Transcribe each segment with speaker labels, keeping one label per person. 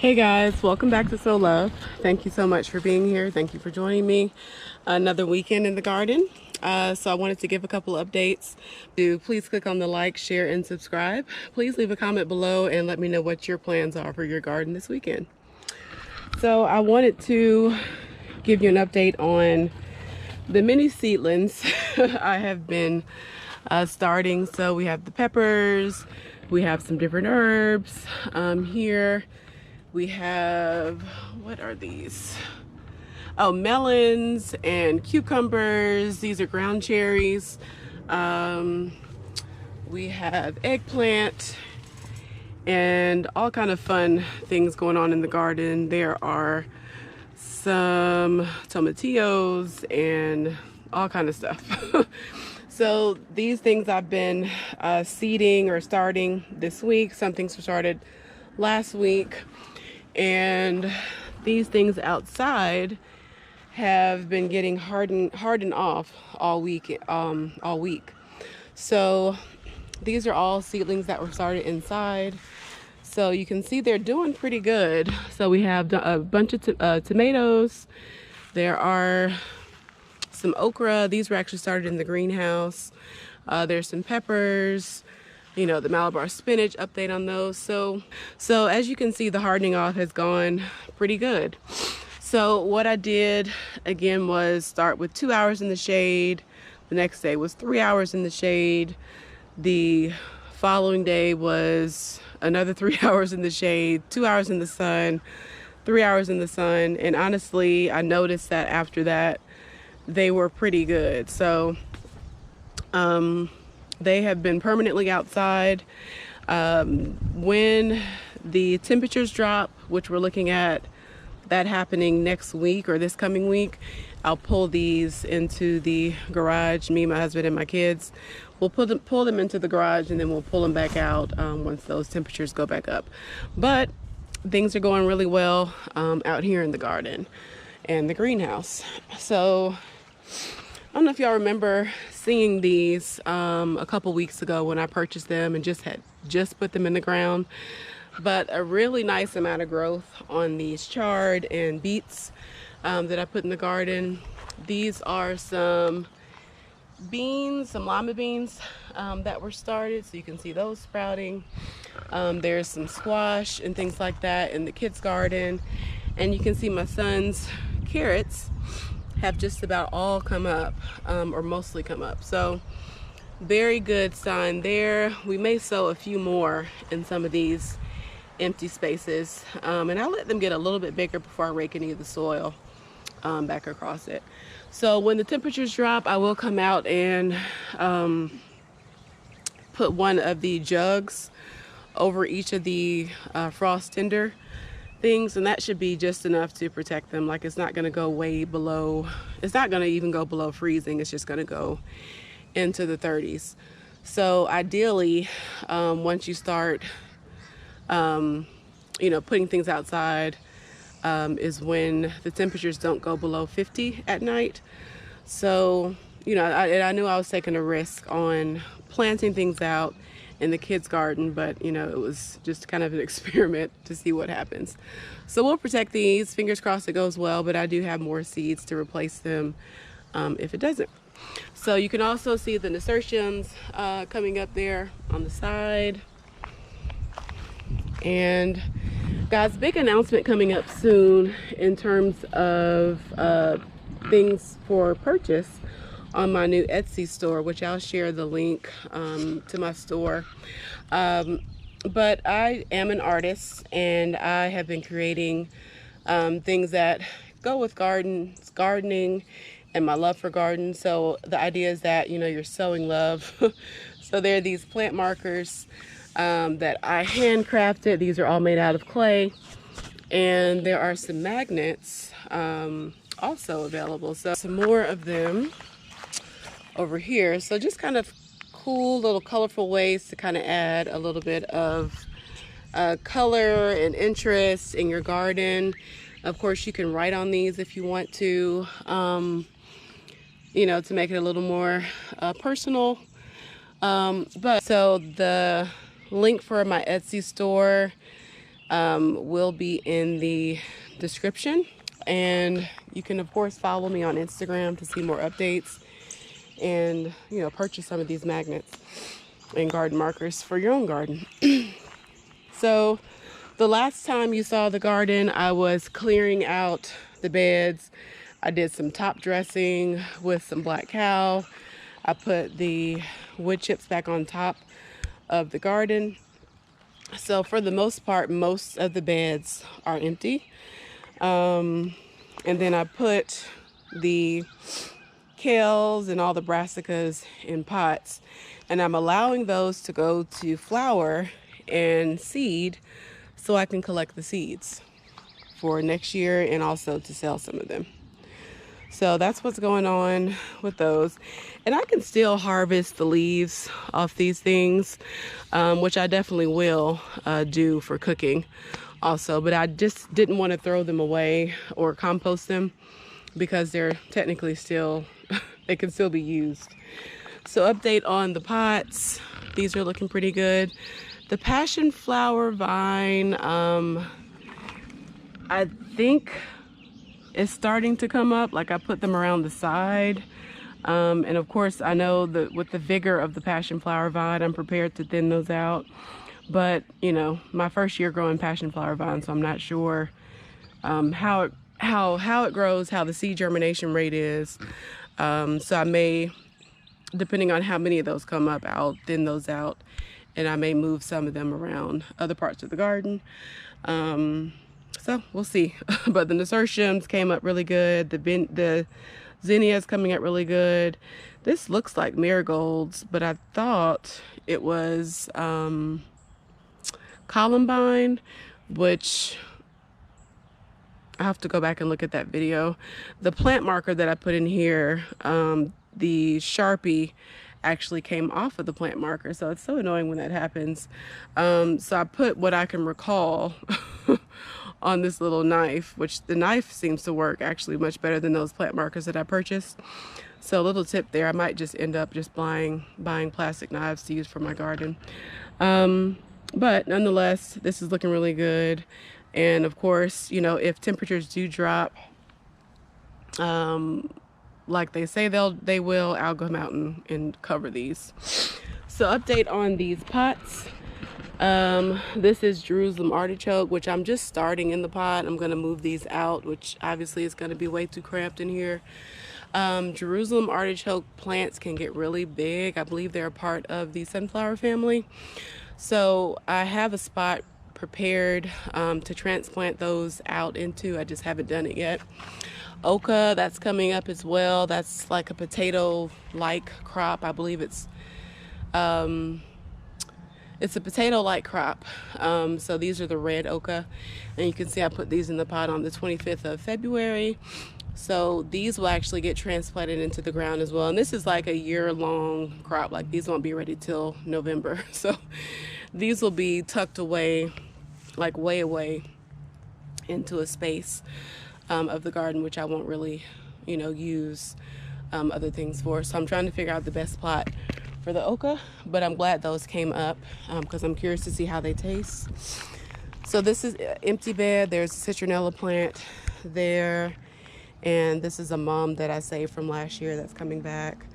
Speaker 1: Hey guys, welcome back to Sow Love. Thank you so much for being here. Thank you for joining me another weekend in the garden. So I wanted to give a couple updates. Please click on the like, share, and subscribe. Please leave a comment below and let me know what your plans are for your garden this weekend. So I wanted to give you an update on the mini seedlings I have been starting. So we have the peppers, we have some different herbs here. We have, what are these? Oh, melons and cucumbers. These are ground cherries. We have eggplant and all kind of fun things going on in the garden. There are some tomatillos and all kind of stuff. So these things I've been seeding or starting this week. Some things were started last week. And these things outside have been getting hardened off all week. So these are all seedlings that were started inside. So you can see they're doing pretty good. So we have a bunch of tomatoes. There are some okra. These were actually started in the greenhouse. There's some peppers. You know, the Malabar spinach, update on those. So as you can see, the hardening off has gone pretty good. So what I did again was start with 2 hours in the shade. The next day was 3 hours in the shade. The following day was another 3 hours in the shade, 2 hours in the sun, 3 hours in the sun. And honestly, I noticed that after that, they were pretty good. So, they have been permanently outside. When the temperatures drop, which we're looking at that happening next week or this coming week, I'll pull these into the garage. Me, my husband, and my kids will pull them into the garage, and then we'll pull them back out once those temperatures go back up. But things are going really well out here in the garden and the greenhouse. So I don't know if y'all remember seeing these a couple weeks ago when I purchased them and just put them in the ground. But a really nice amount of growth on these chard and beets that I put in the garden. These are some beans, some lima beans that were started. So you can see those sprouting. There's some squash and things like that in the kids' garden. And you can see my son's carrots have just about all come up, or mostly come up. So very good sign there. We may sow a few more in some of these empty spaces, and I'll let them get a little bit bigger before I rake any of the soil back across it. So when the temperatures drop, I will come out and put one of the jugs over each of the frost tinder things, and that should be just enough to protect them. Like, it's not going to go way below, it's not going to even go below freezing. It's just going to go into the 30s. So ideally, once you start putting things outside, is when the temperatures don't go below 50 at night. So I knew I was taking a risk on planting things out in the kids' garden, but it was just kind of an experiment to see what happens. So we'll protect these. Fingers crossed it goes well, but I do have more seeds to replace them if it doesn't. So you can also see the nasturtiums coming up there on the side. And guys, big announcement coming up soon in terms of things for purchase on my new Etsy store, which I'll share the link to my store. But I am an artist, and I have been creating things that go with gardening and my love for gardens. So the idea is that you're sowing love. So there are these plant markers that I handcrafted. These are all made out of clay, and there are some magnets also available. So some more of them over here. So just kind of cool little colorful ways to kind of add a little bit of color and interest in your garden. Of course, you can write on these if you want to, to make it a little more personal. But so the link for my Etsy store will be in the description. And you can, of course, follow me on Instagram to see more updates and, you know, purchase some of these magnets and garden markers for your own garden. So the last time you saw the garden, I was clearing out the beds. I did some top dressing with some black cow. I put the wood chips back on top of the garden. So for the most part, most of the beds are empty. And then I put the kales and all the brassicas in pots, and I'm allowing those to go to flower and seed so I can collect the seeds for next year and also to sell some of them. So that's what's going on with those. And I can still harvest the leaves off these things, which I definitely will do for cooking also, but I just didn't want to throw them away or compost them because they're technically still, they can still be used. So update on the pots. These are looking pretty good. The passion flower vine, I think is starting to come up. Like I put them around the side. And of course I know that with the vigor of the passion flower vine, I'm prepared to thin those out. But you know, my first year growing passion flower vine, so I'm not sure how it grows, how the seed germination rate is. So I may, depending on how many of those come up, I'll thin those out, and I may move some of them around other parts of the garden. So we'll see. But the nasturtiums came up really good. The zinnias coming up really good. This looks like marigolds, but I thought it was columbine, which I have to go back and look at that video. The plant marker that I put in here, the Sharpie actually came off of the plant marker, so it's so annoying when that happens. So I put what I can recall on this little knife, which the knife seems to work actually much better than those plant markers that I purchased. So a little tip there, I might just end up just buying plastic knives to use for my garden. But nonetheless, this is looking really good. And of course, you know, if temperatures do drop, like they say they will, I'll come out and cover these. So update on these pots. This is Jerusalem artichoke, which I'm just starting in the pot. I'm going to move these out, which obviously is going to be way too cramped in here. Jerusalem artichoke plants can get really big. I believe they're a part of the sunflower family. So I have a spot prepared to transplant those out into. I just haven't done it yet. Oca, that's coming up as well. That's like a potato-like crop. I believe it's a potato-like crop. So these are the red oca, and you can see I put these in the pot on the 25th of February. So these will actually get transplanted into the ground as well. And this is like a year-long crop. Like these won't be ready till November. So these will be tucked away, like way away into a space of the garden, which I won't really, you know, use other things for. So I'm trying to figure out the best plot for the oca, but I'm glad those came up because I'm curious to see how they taste. So this is an empty bed. There's a citronella plant there. And this is a mum that I saved from last year that's coming back.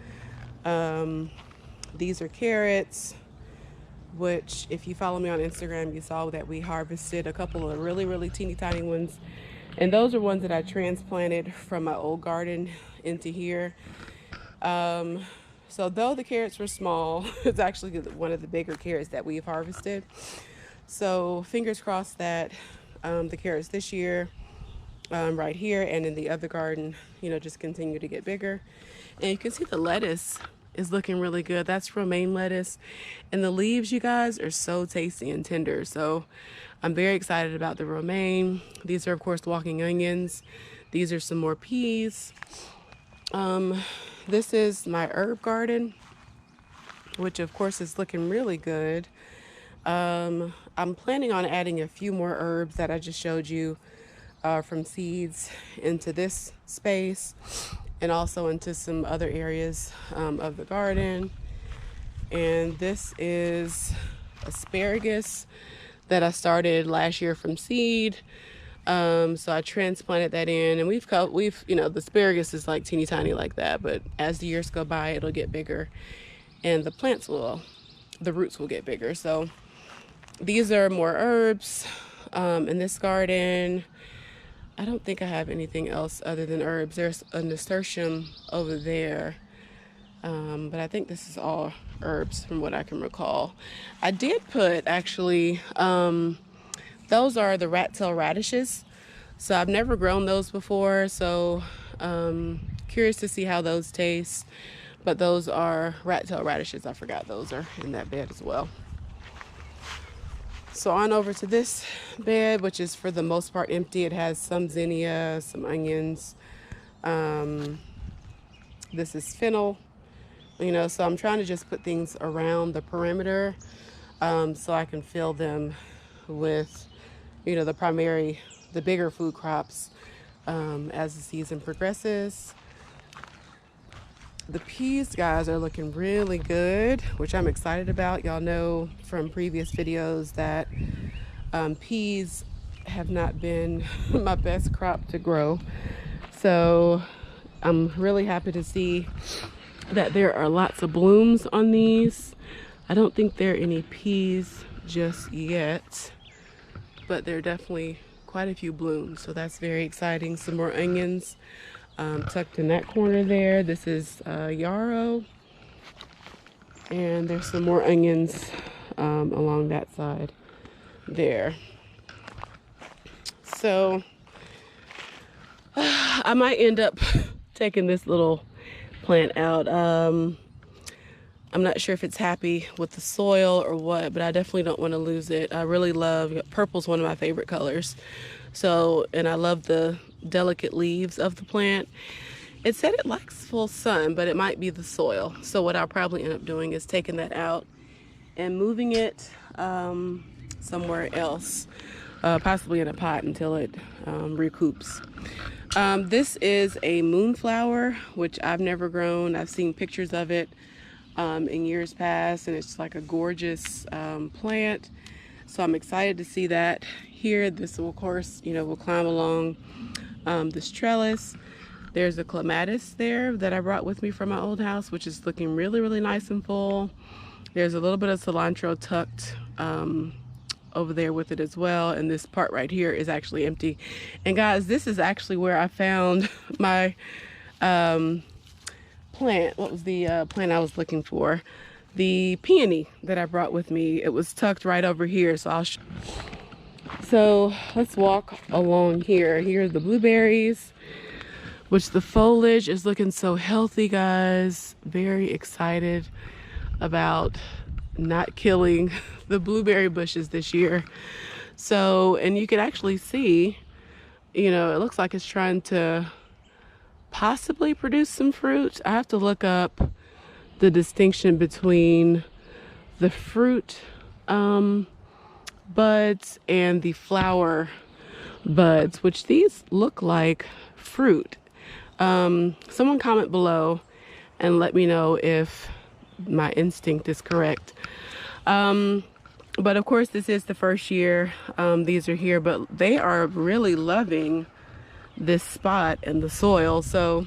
Speaker 1: These are carrots, which if you follow me on Instagram, you saw that we harvested a couple of really, really teeny tiny ones. And those are ones that I transplanted from my old garden into here. So though the carrots were small, it's actually one of the bigger carrots that we've harvested. So fingers crossed that the carrots this year, right here and in the other garden, you know, just continue to get bigger. And you can see the lettuce is looking really good. That's romaine lettuce, and the leaves, you guys, are so tasty and tender. So I'm very excited about the romaine. These are of course walking onions. These are some more peas. This is my herb garden, which of course is looking really good. I'm planning on adding a few more herbs that I just showed you from seeds into this space and also into some other areas of the garden. And this is asparagus. that I started last year from seed. So I transplanted that in, and we've you know, the asparagus is like teeny tiny like that, but as the years go by, it'll get bigger, and the roots will get bigger. So these are more herbs in this garden. I don't think I have anything else other than herbs. There's a nasturtium over there, but I think this is all herbs from what I can recall. I did put actually those are the tail radishes. So I've never grown those before, so curious to see how those taste. But those are tail radishes. I forgot those are in that bed as well. So on over to this bed, which is for the most part empty. It has some zinnia, some onions. This is fennel. You know, so I'm trying to just put things around the perimeter so I can fill them with, you know, the bigger food crops as the season progresses. The peas, guys, are looking really good, which I'm excited about. Y'all know from previous videos that peas have not been my best crop to grow. So I'm really happy to see that there are lots of blooms on these. I don't think there are any peas just yet, but there are definitely quite a few blooms, so that's very exciting. Some more onions tucked in that corner there. This is yarrow, and there's some more onions along that side there. So I might end up taking this little plant out. I'm not sure if it's happy with the soil or what, but I definitely don't want to lose it. I really love, purple's one of my favorite colors. So, and I love the delicate leaves of the plant. It said it likes full sun, but it might be the soil. So what I'll probably end up doing is taking that out and moving it somewhere else, possibly in a pot until it recoups. This is a moonflower, which I've never grown. I've seen pictures of it in years past, and it's like a gorgeous plant. So I'm excited to see that here. This will, of course, you know, will climb along this trellis. There's a clematis there that I brought with me from my old house, which is looking really, really nice and full. There's a little bit of cilantro tucked over there with it as well, and this part right here is actually empty. And guys, this is actually where I found my plant. What was the plant I was looking for? The peony that I brought with me. It was tucked right over here, so so let's walk along here. Here's the blueberries, which the foliage is looking so healthy, guys. Very excited about not killing the blueberry bushes this year. So, and you can actually see, you know, it looks like it's trying to possibly produce some fruit. I have to look up the distinction between the fruit buds and the flower buds, which these look like fruit. Someone comment below and let me know if my instinct is correct. But of course, this is the first year these are here, but they are really loving this spot and the soil. So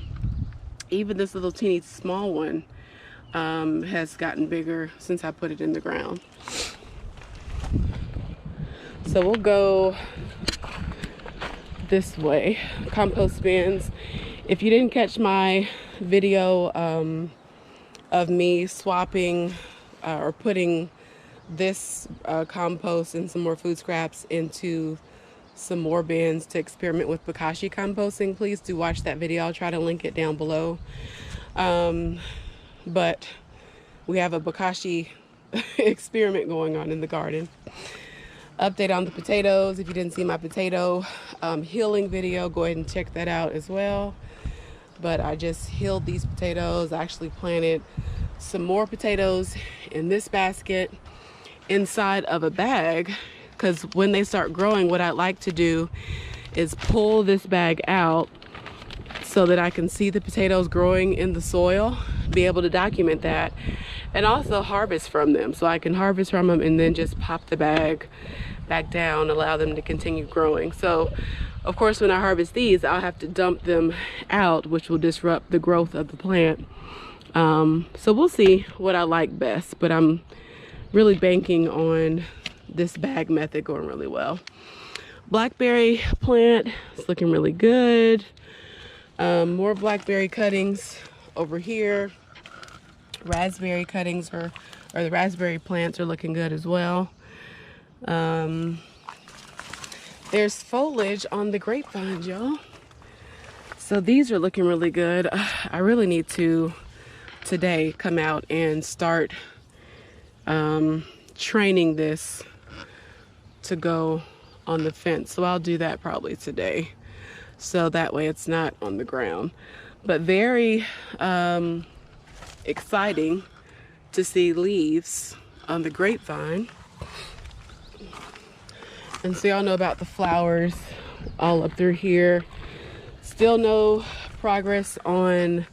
Speaker 1: even this little teeny small one has gotten bigger since I put it in the ground. So we'll go this way. Compost bins. If you didn't catch my video of me swapping or putting this compost and some more food scraps into some more bins to experiment with bokashi composting, please do watch that video. I'll try to link it down below. But we have a bokashi experiment going on in the garden. Update on the potatoes. If you didn't see my potato healing video, go ahead and check that out as well. But I just healed these potatoes. I actually planted some more potatoes in this basket inside of a bag, because when they start growing, what I like to do is pull this bag out so that I can see the potatoes growing in the soil, be able to document that, and also harvest from them. So I can harvest from them and then just pop the bag back down, allow them to continue growing. So of course when I harvest these, I'll have to dump them out, which will disrupt the growth of the plant. So we'll see what I like best, but I'm really banking on this bag method going really well. Blackberry plant is looking really good. More blackberry cuttings over here. Raspberry cuttings or the raspberry plants are looking good as well. There's foliage on the grapevines, y'all. So these are looking really good. I really need to today come out and start training this to go on the fence. So I'll do that probably today, so that way it's not on the ground. But very exciting to see leaves on the grapevine. And so y'all know about the flowers all up through here. Still no progress on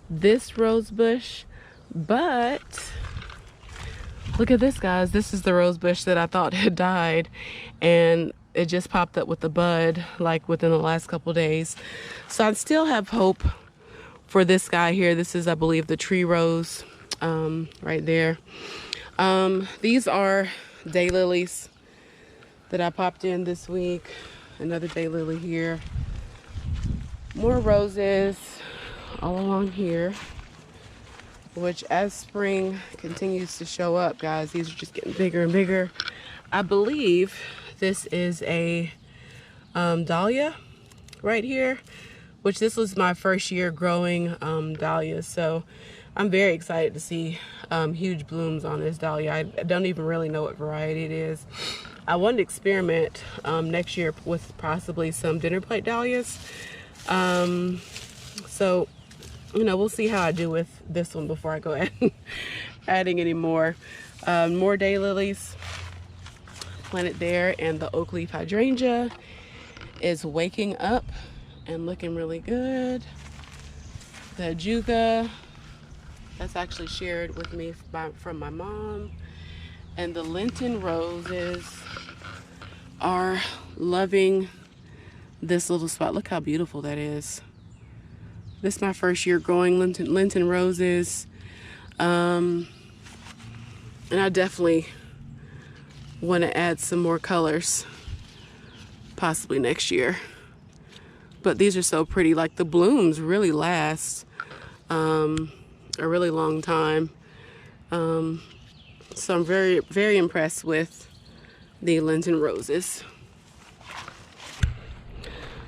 Speaker 1: this rose bush, but look at this, guys. This is the rose bush that I thought had died, and it just popped up with the bud like within the last couple days. So I still have hope for this guy here. This is, I believe, the tree rose right there. These are daylilies that I popped in this week. Another daylily here. More roses all along here, which as spring continues to show up, guys, these are just getting bigger and bigger. I believe this is a Dahlia right here, which this was my first year growing dahlias. So I'm very excited to see huge blooms on this dahlia. I don't even really know what variety it is. I want to experiment next year with possibly some dinner plate dahlias. So, you know, we'll see how I do with this one before I go adding any more. More daylilies planted there, and the oak leaf hydrangea is waking up and looking really good. The juga, that's actually shared with me from my mom. And the Lenten roses are loving this little spot. Look how beautiful that is. This is my first year growing Lenten roses. And I definitely want to add some more colors possibly next year. But these are so pretty. Like, the blooms really last a really long time. So I'm very, very impressed with the Lenten roses.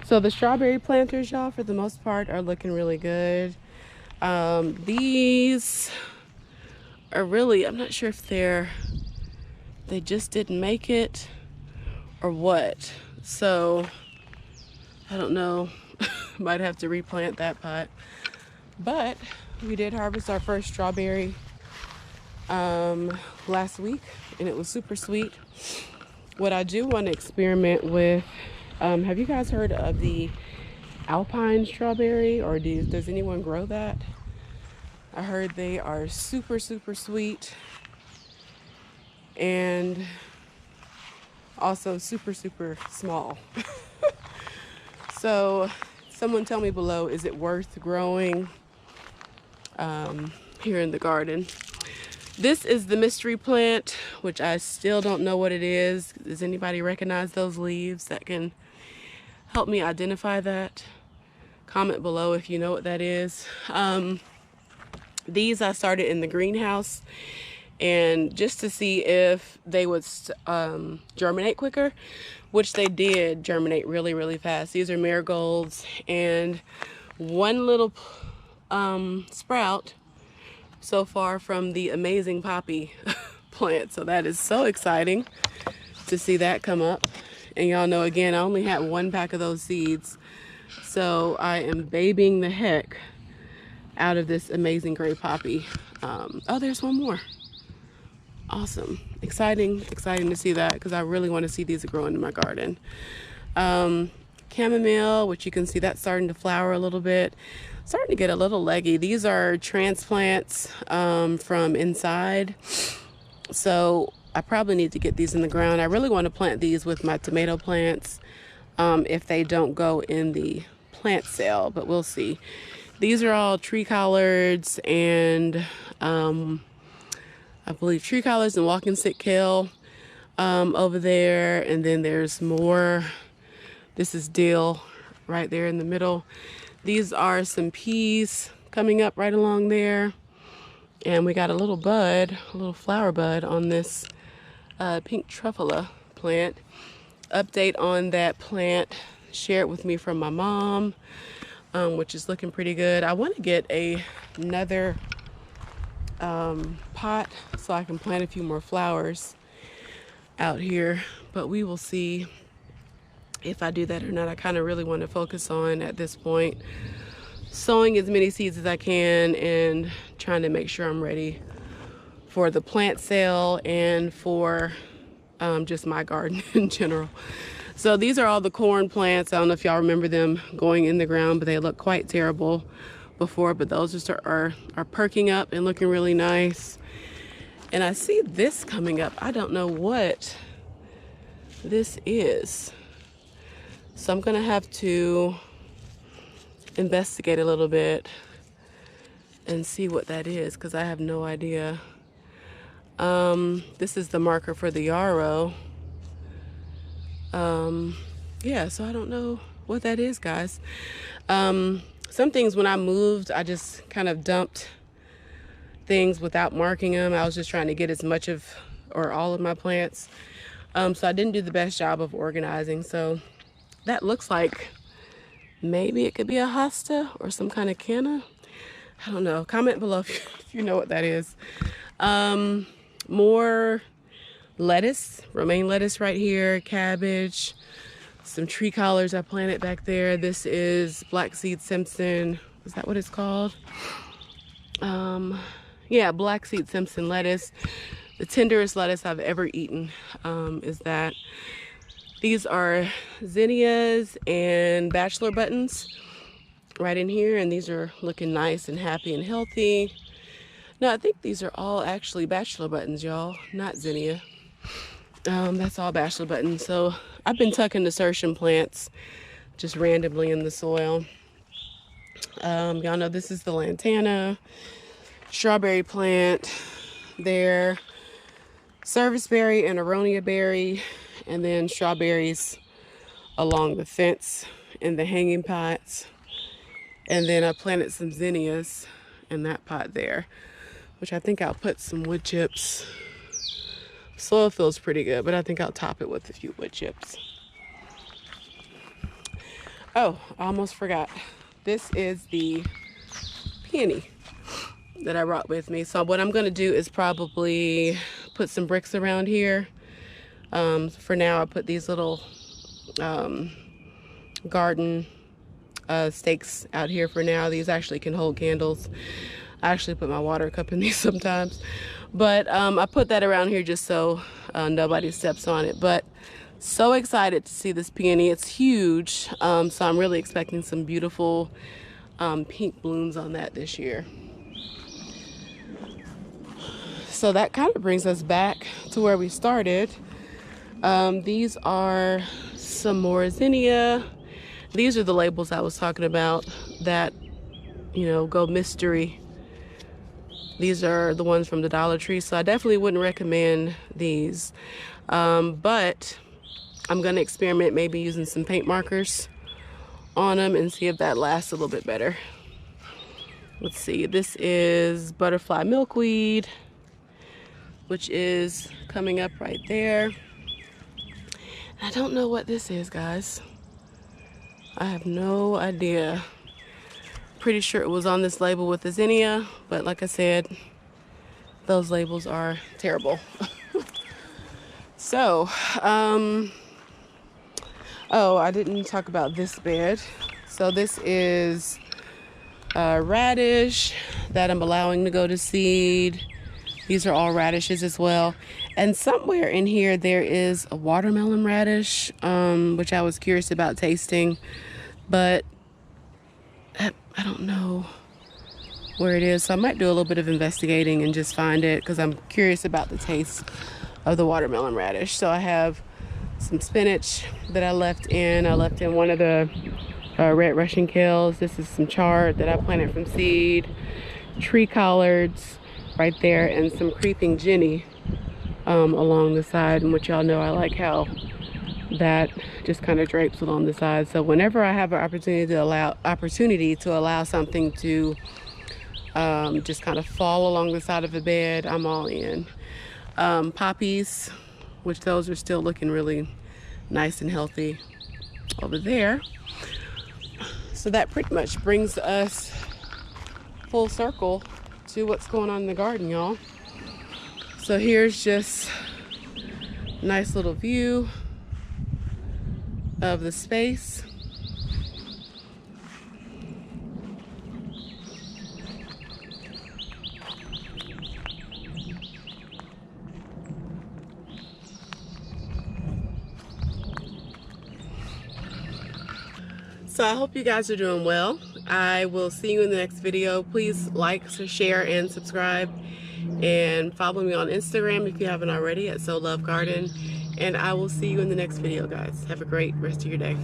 Speaker 1: So the strawberry planters, y'all, for the most part, are looking really good. These are really, I'm not sure if they just didn't make it or what. So I don't know. Might have to replant that pot. But we did harvest our first strawberry last week, and it was super sweet. What I do want to experiment with, have you guys heard of the Alpine Strawberry, or does anyone grow that? I heard they are super, super sweet, and also super, super small. So someone tell me below, is it worth growing here in the garden? This is the mystery plant, which I still don't know what it is. Does anybody recognize those leaves that can help me identify that? Comment below if you know what that is. These I started in the greenhouse, and just to see if they would germinate quicker, which they did germinate really, really fast. These are marigolds, and one little sprout so far from the amazing poppy plant. So that is so exciting to see that come up. And y'all know, again, I only had one pack of those seeds, so I am babying the heck out of this amazing gray poppy. Oh, there's one more. Awesome. Exciting to see that, because I really want to see these grow into my garden. Chamomile, which you can see that's starting to flower a little bit. Starting to get a little leggy. These are transplants from inside. So I probably need to get these in the ground. I really want to plant these with my tomato plants if they don't go in the plant sale, but we'll see. These are all tree collards and I believe tree collards and walking stick kale over there. And then there's more. This is dill right there in the middle. These are some peas coming up right along there. And we got a little bud, a little flower bud on this pink truffula plant. Update on that plant shared with me from my mom, which is looking pretty good. I want to get another pot so I can plant a few more flowers out here, but we will see if I do that or not. I kind of really want to focus on, at this point, sowing as many seeds as I can and trying to make sure I'm ready for the plant sale and for just my garden in general. So these are all the corn plants. I don't know if y'all remember them going in the ground, but they look quite terrible before, but those just are perking up and looking really nice. And I see this coming up. I don't know what this is. So I'm gonna have to investigate a little bit and see what that is, because I have no idea. This is the marker for the yarrow. Yeah, so I don't know what that is, guys. Some things, when I moved, I just kind of dumped things without marking them. I was just trying to get as much of, or all of my plants. So I didn't do the best job of organizing. So that looks like maybe it could be a hosta or some kind of canna. I don't know. Comment below if you know what that is. More lettuce, romaine lettuce right here, cabbage, some tree collards I planted back there. This is black seed Simpson. Is that what it's called? Yeah, black seed Simpson lettuce. The tenderest lettuce I've ever eaten is that. These are zinnias and bachelor buttons right in here, and these are looking nice and happy and healthy. No, I think these are all actually bachelor buttons, y'all, not zinnia. That's all bachelor buttons. So I've been tucking nasturtium plants just randomly in the soil. Y'all know this is the lantana strawberry plant there, serviceberry and aronia berry, and then strawberries along the fence in the hanging pots. And then I planted some zinnias in that pot there, which I think I'll put some wood chips. Soil feels pretty good, but I think I'll top it with a few wood chips. Oh, I almost forgot. This is the peony that I brought with me. So what I'm gonna do is probably put some bricks around here. For now, I put these little garden stakes out here for now. These actually can hold candles. I actually put my water cup in these sometimes. But I put that around here just so nobody steps on it. But so excited to see this peony. It's huge. So I'm really expecting some beautiful pink blooms on that this year. So that kind of brings us back to where we started. These are some more zinnia. These are the labels I was talking about that, you know, go mystery. These are the ones from the Dollar Tree, so I definitely wouldn't recommend these. But I'm gonna experiment maybe using some paint markers on them and see if that lasts a little bit better. Let's see, this is butterfly milkweed, which is coming up right there. I don't know what this is, guys. I have no idea. Pretty sure it was on this label with the zinnia, but like I said, those labels are terrible. So, oh, I didn't talk about this bed. So this is radish that I'm allowing to go to seed. These are all radishes as well. And somewhere in here there is a watermelon radish, which I was curious about tasting, but I don't know where it is. So I might do a little bit of investigating and just find it, because I'm curious about the taste of the watermelon radish. So I have some spinach that I left in. I left in one of the red Russian kales. This is some chard that I planted from seed. Tree collards right there, and some creeping Jenny along the side. And what y'all know, I like how that just kind of drapes along the side. So whenever I have an opportunity to allow something to just kind of fall along the side of the bed, I'm all in. Poppies, which those are still looking really nice and healthy over there. So that pretty much brings us full circle to what's going on in the garden, y'all. So here's just a nice little view of the space. So I hope you guys are doing well. I will see you in the next video. Please like, share, and subscribe. And follow me on Instagram if you haven't already at Sow Love Garden. And I will see you in the next video, guys. Have a great rest of your day.